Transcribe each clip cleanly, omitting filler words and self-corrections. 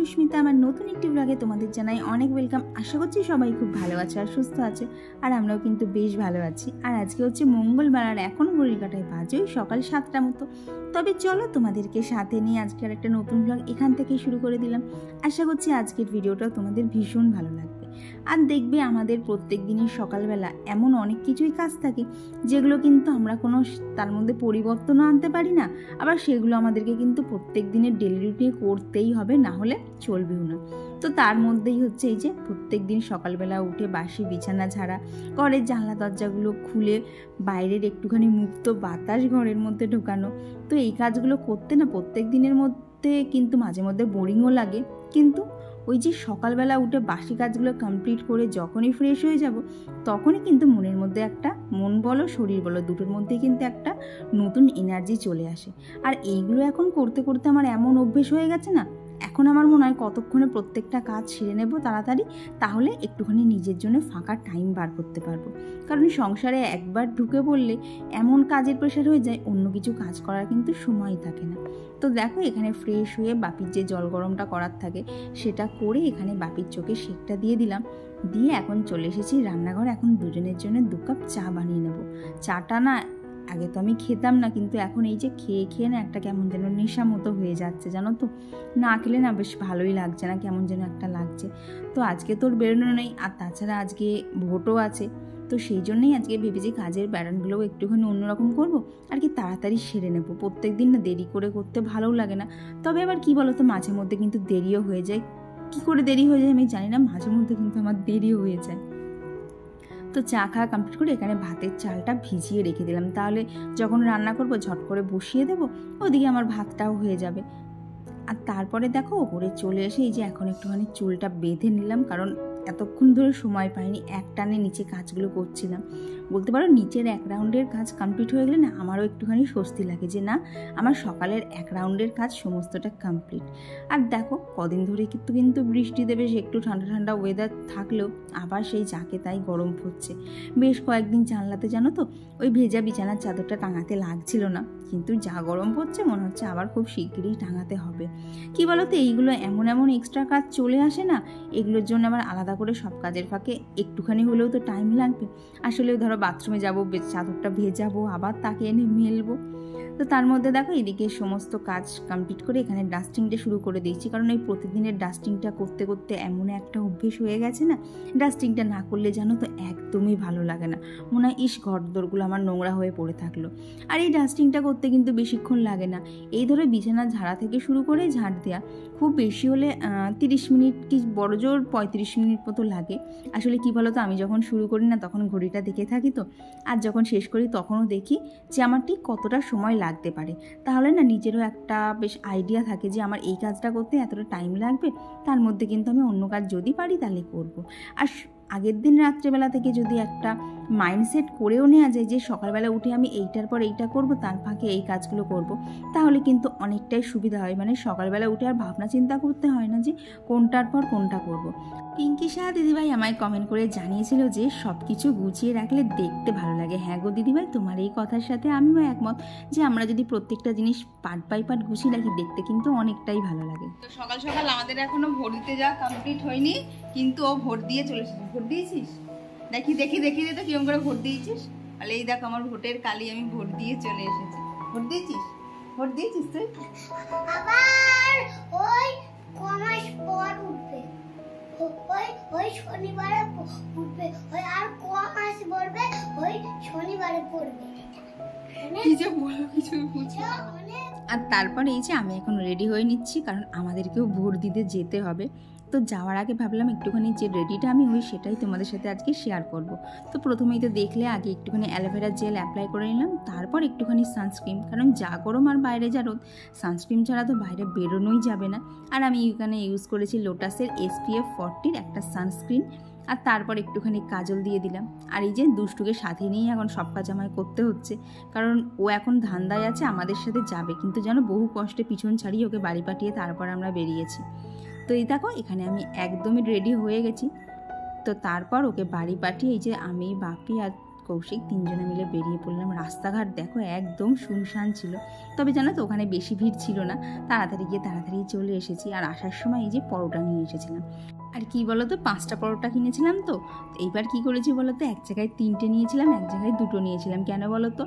সুস্মিতা আমার নতুন একটি ব্লগে তোমাদের জানাই অনেক ওয়েলকাম। আশা করছি সবাই খুব ভালো আছে আর সুস্থ আছে, আর আমরাও কিন্তু বেশ ভালো আছি। আর আজকে হচ্ছে মঙ্গলবার, আর এখন ঘড়ির কাঁটায় বাজে ওই সকাল 7টার মতো। তবে চলো তোমাদেরকে সাথে নিয়ে আজকে আর একটা নতুন ব্লগ এখান থেকেই শুরু করে দিলাম। আশা করছি আজকের ভিডিওটাও তোমাদের ভীষণ ভালো লাগবে। আর দেখবে আমাদের প্রত্যেক দিনের সকালবেলা এমন অনেক কিছুই কাজ থাকে যেগুলো কিন্তু আমরা কোনো তার মধ্যে পরিবর্তনও আনতে পারি না, আবার সেগুলো আমাদেরকে কিন্তু প্রত্যেক দিনের ডেলি রুটিনে করতেই হবে, না হলে চলবেও না। তো তার মধ্যেই হচ্ছে এই যে প্রত্যেক দিন সকালবেলা উঠে বাসি বিছানা ঝাড়া, ঘরের জানলা দরজাগুলো খুলে বাইরের একটুখানি মুক্ত বাতাস ঘরের মধ্যে ঢোকানো। তো এই কাজগুলো করতে না প্রত্যেক দিনের মধ্যে কিন্তু মাঝে মধ্যে বোরিংও লাগে, কিন্তু ওই যে সকালবেলা উঠে বাসি কাজগুলো কমপ্লিট করে যখনই ফ্রেশ হয়ে যাব তখনই কিন্তু মনের মধ্যে একটা, মন বলো শরীর বলো দুটোর মধ্যেই কিন্তু একটা নতুন এনার্জি চলে আসে। আর এইগুলো এখন করতে করতে আমার এমন অভ্যেস হয়ে গেছে না, এখন আমার মনে হয় কতক্ষণে প্রত্যেকটা কাজ সেরে নেব তাড়াতাড়ি, তাহলে একটুখানি নিজের জন্য ফাঁকা টাইম বার করতে পারবো। কারণ সংসারে একবার ঢুকে পড়লে এমন কাজের প্রেশার হয়ে যায়, অন্য কিছু কাজ করার কিন্তু সময় থাকে না। তো দেখো এখানে ফ্রেশ হয়ে বাপির যে জল গরমটা করার থাকে সেটা করে এখানে বাপির চোখে সেকটা দিয়ে দিলাম, দিয়ে এখন চলে এসেছি রান্নাঘর। এখন দুজনের জন্য 2 কাপ চা বানিয়ে নেব। চাটা না আগে তো আমি খেতাম না, কিন্তু এখন এই যে খেয়ে খেয়ে না একটা কেমন যেন নেশা মতো হয়ে যাচ্ছে, জানো তো। না খেলে না বেশ ভালোই লাগছে না, কেমন যেন একটা লাগছে। তো আজকে তোর বেরোনো নেই, আর তাছাড়া আজকে ভোটও আছে, তো সেই জন্যই আজকে ভেবেছি কাজের ব্যারানগুলোও একটুখানি অন্যরকম করবো, আর কি তাড়াতাড়ি সেরে নেবো। প্রত্যেক দিন না দেরি করে করতে ভালোও লাগে না, তবে আবার কি বলো তো মাঝে মধ্যে কিন্তু দেরিও হয়ে যায়। কি করে দেরি হয়ে যায় আমি জানি না, মাঝে মধ্যে কিন্তু আমার দেরিও হয়ে যায়। তো চা খাওয়া কমপ্লিট করে এখানে ভাতের চালটা ভিজিয়ে রেখে দিলাম, তাহলে যখন রান্না করব ঝট করে বসিয়ে দেবো, ওদিকে আমার ভাতটাও হয়ে যাবে। আর তারপরে দেখো ওপরে চলে এসে এই যে এখন একটুখানি চুলটা বেঁধে নিলাম, কারণ এতক্ষণ ধরে সময় পাইনি, এক টানে নিচে কাজগুলো করছিলাম। বলতে পারো নিচের 1 রাউন্ডের কাজ কমপ্লিট হয়ে গেলে না আমারও একটুখানি স্বস্তি লাগে যে না আমার সকালের 1 রাউন্ডের কাজ সমস্তটা কমপ্লিট। আর দেখো কদিন ধরে কিন্তু বৃষ্টি দেবে, সে একটু ঠান্ডা ঠান্ডা ওয়েদার থাকলেও আবার সেই যাকে তাই গরম পড়ছে। বেশ কয়েকদিন জানলাতে জানো তো ওই ভেজা বিছানার চাদরটা টাঙাতে লাগছিল না, কিন্তু যা গরম পড়ছে মনে হচ্ছে আবার খুব শিগগিরই টাঙাতে হবে। কি বলতো এইগুলো এমন এক্সট্রা কাজ চলে আসে না, এগুলোর জন্য আবার আলাদা করে সব কাজের ফাঁকে একটুখানি হলেও তো টাইম লাগবে। আসলে ধরো বাথরুমে যাবো, চাদরটা ভেজাবো, আবার তাকে এনে মেলবো। তো তার মধ্যে দেখো এদিকে সমস্ত কাজ কমপ্লিট করে এখানে ডাস্টিংটা শুরু করে দিয়েছি, কারণ এই প্রতিদিনের ডাস্টিংটা করতে করতে এমন একটা অভ্যেস হয়ে গেছে না, ডাস্টিংটা না করলে জানো তো একদমই ভালো লাগে না, মনে হয় ইস ঘর দোরগুলো আমার নোংরা হয়ে পড়ে থাকলো। আর এই ডাস্টিংটা করতে কিন্তু বেশিক্ষণ লাগে না, এই ধরো বিছানা ঝাড়া থেকে শুরু করে ঝাড় দেওয়া খুব বেশি হলে 30 মিনিট কি বড় জোর 35 মিনিট মতো লাগে। আসলে কি বলতো আমি যখন শুরু করি না তখন ঘড়িটা দেখে থাকি, তো আর যখন শেষ করি তখনও দেখি যে আমার ঠিক কতটা সময় লাগতে পারে, তাহলে না নিজেরও একটা বেশ আইডিয়া থাকে যে আমার এই কাজটা করতে এতটা টাইম লাগবে, তার মধ্যে কিন্তু আমি অন্য কাজ যদি পারি তাহলে করব। আর আগের দিন রাত্রেবেলা থেকে যদি একটা মাইন্ডসেট করেও নেওয়া যায় যে সকালবেলা উঠে আমি এইটার পর এইটা করব, তার ফাঁকে এই কাজগুলো করব, তাহলে কিন্তু অনেকটাই সুবিধা হয়। মানে সকালবেলা উঠে আর ভাবনা চিন্তা করতে হয় না যে কোনটার পর কোনটা করব। পিঙ্কি সাহা দিদিভাই আমায় কমেন্ট করে জানিয়েছিল যে সব কিছু গুছিয়ে রাখলে দেখতে ভালো লাগে। হ্যাঁ গো দিদিভাই, তোমার এই কথার সাথে আমিও একমত যে আমরা যদি প্রত্যেকটা জিনিস পার্ট বাই পার্ট গুছিয়ে রাখি দেখতে কিন্তু অনেকটাই ভালো লাগে। তো সকাল সকাল আমাদের এখনো ভোট দিতে যাওয়া কমপ্লিট হয়নি, কিন্তু ও ভোট দিয়ে চলে এসেছে। ভোট দিয়েছিস? দেখি দেখি দেখি দে তো কিরম করে ভোট দিয়েছিস। তাহলে এই দেখ আমার ভোটের কালি, আমি ভোট দিয়ে চলে এসেছি। ভোট দিয়েছিস? ভোট দিয়েছিস তুই? আবার ওই কমাস পর উঠবে, ওই শনিবারে উঠবে, ওই আর কমাস পড়বে, ওই শনিবারে পড়বে। কি যে বলো কিছু বুঝছো। আর তারপরে এই যে আমি এখন রেডি হয়ে নিচ্ছি, কারণ আমাদেরকেও ভোট দিতে যেতে হবে। তো যাওয়ার আগে ভাবলাম একটুখানি যে রেডিটা আমি হই সেটাই তোমাদের সাথে আজকে শেয়ার করব। তো প্রথমেই তো দেখলে আগে একটুখানি অ্যালোভেরা জেল অ্যাপ্লাই করে নিলাম, তারপর একটুখানি সানস্ক্রিন, কারণ যা গরম আর বাইরে যা রোদ, সানস্ক্রিন ছাড়া তো বাইরে বেরোনোই যাবে না। আর আমি এখানে ইউজ করেছি লোটাসের SPF 40 একটা সানস্ক্রিন, আর তারপর একটুখানি কাজল দিয়ে দিলাম। আর এই যে দুষ্টুকে সাথে নিয়েই এখন সব কাজ আমায় করতে হচ্ছে, কারণ ও এখন ধান্দায় আছে আমাদের সাথে যাবে, কিন্তু যেন বহু কষ্টে পিছন ছাড়িয়ে ওকে বাড়ি পাঠিয়ে তারপর আমরা বেরিয়েছি। তো এই দেখো এখানে আমি একদমই রেডি হয়ে গেছি। তো তারপর ওকে বাড়ি পাঠিয়ে এই যে আমি বাপি আর কৌশিক তিনজনে মিলে বেরিয়ে পড়লাম। রাস্তাঘাট দেখো একদম শুনশান ছিল, তবে জানো তো ওখানে বেশি ভিড় ছিল না। তাড়াতাড়ি গিয়ে তাড়াতাড়ি চলে এসেছি। আর আসার সময় এই যে পরোটা নিয়ে এসেছিলাম। আর কি বলতো 5টা পরোটা কিনেছিলাম, তো এইবার কি করেছি বলতো, এক জায়গায় 3টে নিয়েছিলাম, এক জায়গায় 2টো নিয়েছিলাম। কেন বলতো,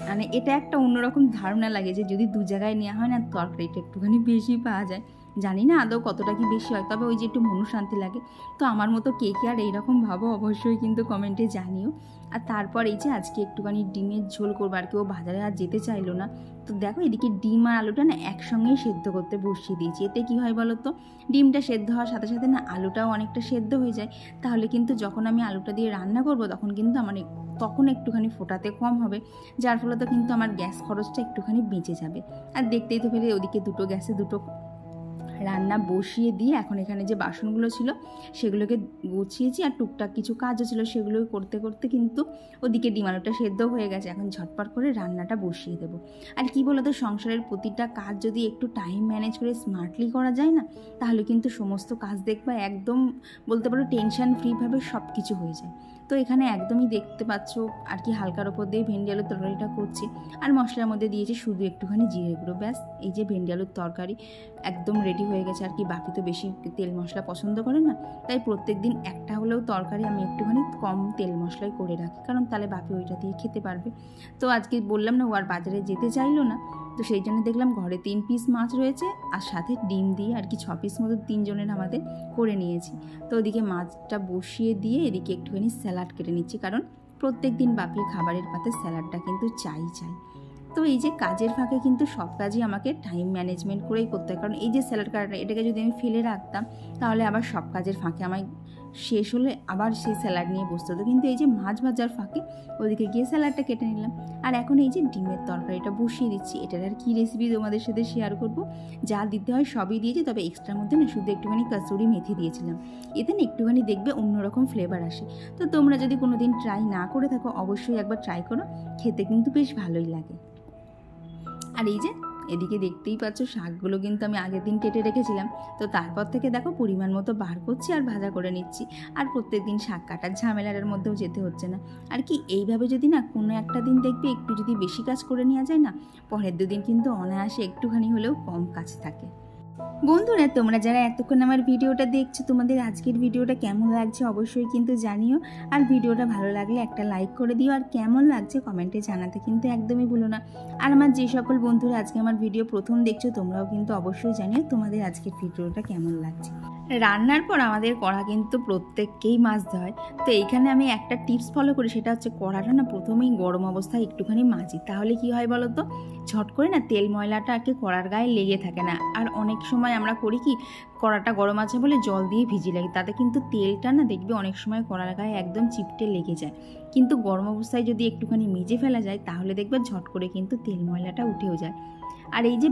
মানে এটা একটা অন্যরকম ধারণা লাগে যে যদি 2 জায়গায় নেওয়া হয় না, তরকারিটা একটুখানি বেশি পাওয়া যায়। জানি না আদৌ কতটা কি বেশি হয়, তবে ওই যে একটু মনশান্তি লাগে। তো আমার মতো কে কে আর এইরকম ভাবো অবশ্যই কিন্তু কমেন্টে জানিও। আর তারপর এই যে আজকে একটুখানি ডিমের ঝোল করবো, আর কেউ বাজারে আর যেতে চাইলো না। তো দেখো এদিকে ডিম আর আলুটা না একসঙ্গেই সেদ্ধ করতে বসিয়ে দিয়েছি। এতে কি হয় বলো তো, ডিমটা সেদ্ধ হওয়ার সাথে সাথে না আলুটাও অনেকটা সেদ্ধ হয়ে যায়। তাহলে কিন্তু যখন আমি আলুটা দিয়ে রান্না করবো তখন কিন্তু আমার তখন একটুখানি ফোটাতে কম হবে, যার ফলে তো কিন্তু আমার গ্যাস খরচটা একটুখানি বেঁচে যাবে। আর দেখতেই তো পেলে ওদিকে 2টো গ্যাসে 2টো রান্না বসিয়ে দিয়ে এখন এখানে যে বাসনগুলো ছিল সেগুলোকে গুছিয়েছি, আর টুকটাক কিছু কাজও ছিল সেগুলো করতে করতে কিন্তু ওদিকে ডিম আলুটা সেদ্ধ হয়ে গেছে। এখন ঝটপট করে রান্নাটা বসিয়ে দেবো। আর কি বলতো, সংসারের প্রতিটা কাজ যদি একটু টাইম ম্যানেজ করে স্মার্টলি করা যায় না, তাহলে কিন্তু সমস্ত কাজ দেখবা একদম বলতে পারো টেনশন ফ্রিভাবে সব কিছু হয়ে যায়। তো এখানে একদমই দেখতে পাচ্ছ আর কি হালকার ওপর দিয়ে ভেন্ডি আলুর তরকারিটা করছি। আর মশলার মধ্যে দিয়েছি শুধু একটুখানি জিরে গুঁড়ো, ব্যাস। এই যে ভেন্ডি আলুর তরকারি একদম রেডি হয়ে গেছে। আর কি বাপি তো বেশি তেল মশলা পছন্দ করে না, তাই প্রত্যেক দিন একটা হলেও তরকারি আমি একটুখানি কম তেল মশলায় করে রাখি, কারণ তাহলে বাপি ওইটা দিয়ে খেতে পারবে। তো আজকে বললাম না ও আর বাজারে যেতে চাইলো না, তো সেই জন্য দেখলাম ঘরে 3 পিস মাছ রয়েছে আর সাথে ডিম দিয়ে আর কি 6 পিস মতো 3 জনের আমাদের করে নিয়েছি। তো ওদিকে মাছটা বসিয়ে দিয়ে এদিকে একটুখানি স্যালাড কেটে নিচ্ছি, কারণ প্রত্যেক দিন বাপির খাবারের পাতে স্যালাডটা কিন্তু চাই। তো এই যে কাজের ফাঁকে কিন্তু সব কাজই আমাকে টাইম ম্যানেজমেন্ট করেই করতে হয়, কারণ এই যে স্যালাড কাটাটা এটাকে যদি আমি ফেলে রাখতাম তাহলে আবার সব কাজের ফাঁকে আমায় শেষ হলে আবার সেই স্যালাড নিয়ে বসতে হতো। কিন্তু এই যে মাছ ভাজার ফাঁকে ওদিকে গিয়ে স্যালাডটা কেটে নিলাম। আর এখন এই যে ডিমের তরকারিটা বসিয়ে দিচ্ছি। এটার আর কি রেসিপি তোমাদের সাথে শেয়ার করব, যা দিতে হয় সবই দিয়েছি, তবে এক্সট্রার মধ্যে না শুধু একটুখানি কাসুরি মেথি দিয়েছিলাম। এতে না একটুখানি দেখবে অন্যরকম ফ্লেভার আসে। তো তোমরা যদি কোনোদিন ট্রাই না করে থাকো অবশ্যই একবার ট্রাই করো, খেতে কিন্তু বেশ ভালোই লাগে। আর এই যে এদিকে দেখতেই পাচ্ছ শাকগুলো কিন্তু আমি আগের দিন কেটে রেখেছিলাম, তো তারপর থেকে দেখো পরিমাণ মতো বার করছি আর ভাজা করে নিচ্ছি। আর প্রত্যেক দিন শাক কাটার ঝামেলার মধ্যেও যেতে হচ্ছে না। আর কি এইভাবে যদি না কোনো একটা দিন দেখবে একটু যদি বেশি কাজ করে নেওয়া যায় না, পরের 2 দিন কিন্তু অনায়াসে একটুখানি হলেও কম কাজ থাকে। বন্ধুরা তোমরা যারা এতক্ষণ আমার ভিডিওটা দেখছো, তোমাদের আজকের ভিডিওটা কেমন লাগছে অবশ্যই কিন্তু জানিও। আর ভিডিওটা ভালো লাগলে একটা লাইক করে দিও, আর কেমন লাগছে কমেন্টে জানাতে কিন্তু একদমই ভুলো না। আর আমার যে সকল বন্ধুরা আজকে আমার ভিডিও প্রথম দেখছো তোমরাও কিন্তু অবশ্যই জানিও তোমাদের আজকের ভিডিওটা কেমন লাগছে। রান্নার পর আমাদের কড়া কিন্তু প্রত্যেককেই মাজতে হয়। তো এইখানে আমি একটা টিপস ফলো করি, সেটা হচ্ছে কড়াটা না প্রথমেই গরম অবস্থায় একটুখানি মাজি, তাহলে কি হয় বলো তো, ঝট করে না তেল ময়লাটা আর কি কড়ার গায়ে লেগে থাকে না। আর অনেক সময় আমরা করি কি, কড়াটা গরম আছে বলে জল দিয়ে ভিজিয়ে লাগি, তাতে কিন্তু তেলটা না দেখবে অনেক সময় কড়ার গায়ে একদম চিপটে লেগে যায়। কিন্তু গরম অবস্থায় যদি একটুখানি মেজে ফেলা যায় তাহলে দেখবে ঝট করে কিন্তু তেল ময়লাটা উঠেও যায়। আর এই যে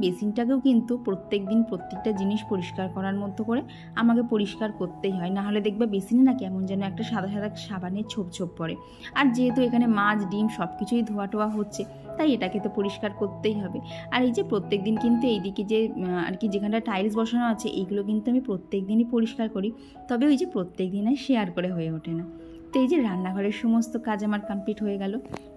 বেসিনটাকেও কিন্তু প্রত্যেক দিন প্রত্যেকটা জিনিস পরিষ্কার করার মতো করে আমাকে পরিষ্কার করতেই হয়, না হলে দেখবে বেসিনে না কেমন যেন একটা সাদা সাদা সাবানের ছোপ পড়ে। আর যেহেতু এখানে মাছ ডিম সব কিছুই ধোয়া টোয়া হচ্ছে, তাই এটাকে তো পরিষ্কার করতেই হবে। আর এই যে প্রত্যেক দিন কিন্তু এইদিকে যে আর কি যেখানটা টাইলস বসানো আছে এইগুলো কিন্তু আমি প্রত্যেক দিনই পরিষ্কার করি, তবে ওই যে প্রত্যেক দিন আর শেয়ার করে হয়ে ওঠে না। তো এই যে রান্নাঘরের সমস্ত কাজ আমার কমপ্লিট হয়ে গেল।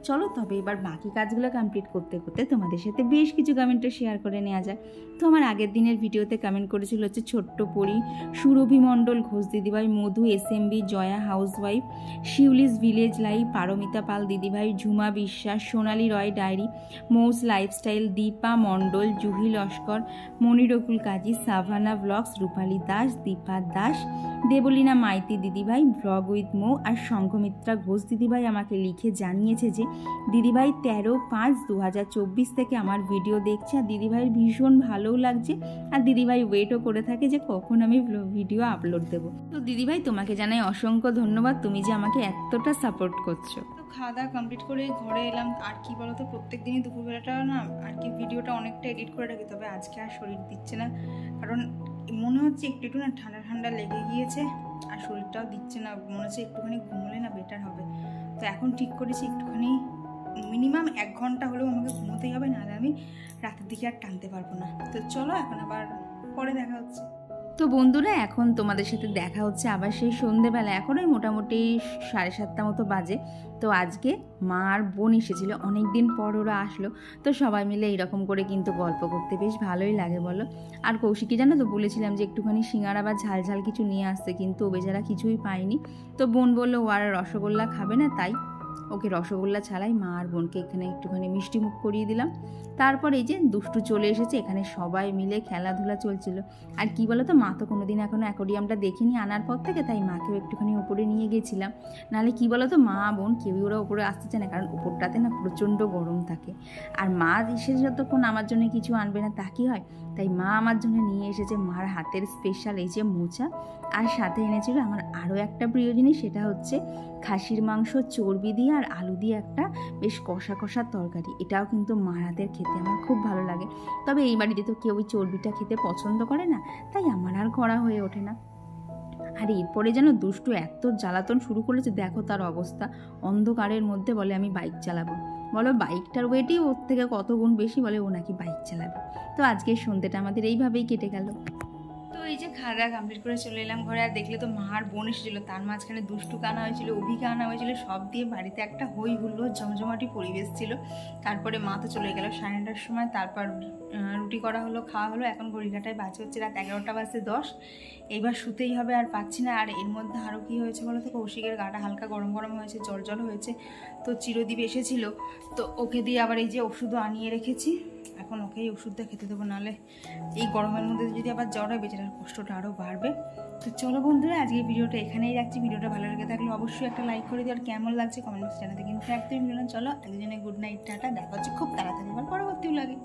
চলো তবে এবার বাকি কাজগুলো কমপ্লিট করতে করতে তোমাদের সাথে বেশ কিছু কমেন্টও শেয়ার করে নেওয়া যায়। তো আমার আগের দিনের ভিডিওতে কমেন্ট করেছিল হচ্ছে ছোট্ট পরি, সুরভি মণ্ডল ঘোষ দিদিভাই, Madhu SMB, Jaya housewife, Shiuli's village life, Paramita Pal দিদিভাই, Jhuma Biswas, Sonali Roy diary, Mou's lifestyle, Dipa Mondal, Juhi Laskar, Monirkul Kazi, Savannah blogs, Rupali Das, Dipa Das, Debalina Maity দিদিভাই, ব্লগ উইথ মৌ আর সংঘমিত্রা ঘোষ দিদিভাই আমাকে লিখে জানিয়েছে যে দিদিভাই 13/5/2024 থেকে আমার ভিডিও দেখছে, আর দিদিভাইয়ের ভীষণ ভালোও লাগছে, আর দিদিভাই ওয়েটও করে থাকে যে কখন আমি ভিডিও আপলোড দেবো। তো দিদিভাই তোমাকে জানাই অসংখ্য ধন্যবাদ, তুমি যে আমাকে এতটা সাপোর্ট করছো। তো খাওয়া দাওয়া কমপ্লিট করে ঘরে এলাম। আর কি বলতো, প্রত্যেক দিনই দুপুরবেলাটা না আর কি ভিডিওটা অনেকটা এডিট করে রাখি, তবে আজকে আর শরীর দিচ্ছে না, কারণ মনে হচ্ছে একটু না ঠান্ডা ঠান্ডা লেগে গিয়েছে, আর শরীরটাও দিচ্ছে না, মনে হচ্ছে একটুখানি ঘুমোলে না বেটার হবে। তো এখন ঠিক করেছি একটুখানি মিনিমাম 1 ঘন্টা হলেও আমাকে ঘুমোতেই হবে, নাহলে আমি রাতের দিকে আর টানতে পারবো না। তো চলো এখন আবার পরে দেখা হচ্ছে। তো বন্ধুরা, এখন তোমাদের সাথে দেখা হচ্ছে আবার সেই সন্ধেবেলা। এখন ওই মোটামুটি 7:30 মতো বাজে। তো আজকে মা আর বোন এসেছিলো, অনেক দিন পর ওরা আসলো। তো সবাই মিলে এইরকম করে কিন্তু গল্প করতে বেশ ভালোই লাগে বলো। আর কৌশিকী জানো তো, বলেছিলাম যে একটুখানি সিঙ্গারা বা ঝাল ঝাল কিছু নিয়ে আসতে, কিন্তু ও বেচারা কিছুই পায়নি। তো বোন বললো ও আর রসগোল্লা খাবে না, তাই ওকে রসগোল্লা ছাড়াই মা আর বোনকে এখানে একটুখানি মিষ্টি মুখ করিয়ে দিলাম। তারপর এই যে দুষ্টু চলে এসেছে, এখানে সবাই মিলে খেলাধুলা চলছিল। আর কি বলো তো, মা তো কোনোদিন এখনো অ্যাকোরিয়ামটা দেখিনি আনার পর থেকে, তাই মাকেও একটুখানি উপরে নিয়ে গেছিলাম। নাহলে কি বলো তো, মা বোন কেউই ওরা উপরে আসতে চায় না, কারণ উপরটাতে না প্রচণ্ড গরম থাকে। আর মা এসে যতক্ষণ আমার জন্য কিছু আনবে না তা কি হয়, তাই মা আমার জন্য নিয়ে এসেছে মার হাতের স্পেশাল এই যে মোচা, আর সাথে এনেছিল আমার আরও একটা প্রিয় জিনিস, সেটা হচ্ছে খাসির মাংস চর্বি দিয়ে আর আলু দিয়ে একটা বেশ কষা কষা তরকারি। এটাও কিন্তু মার হাতের খেতে আমার খুব ভালো লাগে। তবে এই বাড়িতে তো কেউ ওই চর্বিটা খেতে পছন্দ করে না, তাই আমার আর করা হয়ে ওঠে না। আর এরপরে যেন দুষ্টু এত জ্বালাতন শুরু করেছে, দেখো তার অবস্থা। অন্ধকারের মধ্যে বলে আমি বাইক চালাবো। বলো বাইকটার ওয়েটই ওর থেকে কত গুণ বেশি, বলে ও নাকি বাইক চালাবে। তো আজকের সন্ধ্যেটা আমাদের এইভাবেই কেটে গেল। তো এই যে খাওয়া দাওয়া কমপ্লিট করে চলে এলাম ঘরে। আর দেখলে তো মা আর বোন এসেছিলো, তার মাঝখানে দুষ্টুকে আনা হয়েছিল, অভিকে আনা হয়েছিল, সব দিয়ে বাড়িতে একটা হই হুল্লো জমজমাটি পরিবেশ ছিল। তারপরে মা তো চলে গেল 9:30টার সময়। তারপর রুটি করা হলো, খাওয়া হলো। এখন ঘড়িকাটায় বাজে হচ্ছে রাত 11:10। এইবার শুতেই হবে, আর পাচ্ছি না। আর এর মধ্যে আরও কী হয়েছে বলো তো, কৌশিকের গাটা হালকা গরম গরম হয়েছে, জল হয়েছে। তো চিরদীপ এসেছিলো, তো ওকে দিয়ে আবার এই যে ওষুধও আনিয়ে রেখেছি। এখন ওকেই ওষুধটা খেতে দেবো, নাহলে এই গরমের মধ্যে যদি আবার জ্বর হয় বেচারার কষ্টটা আরও বাড়বে। তো চলো বন্ধুরা, আজকে ভিডিওটা এখানেই রাখছি। ভিডিওটা ভালো লেগে থাকলে অবশ্যই একটা লাইক করে দিও, আর কেমন লাগছে কমেন্ট বক্সে জানাতে কিন্তু একদমই ভুলো না। চলো একজনে গুড নাইট, টাটা, দেখা হচ্ছে খুব তাড়াতাড়ি আবার পরবর্তী লাগে।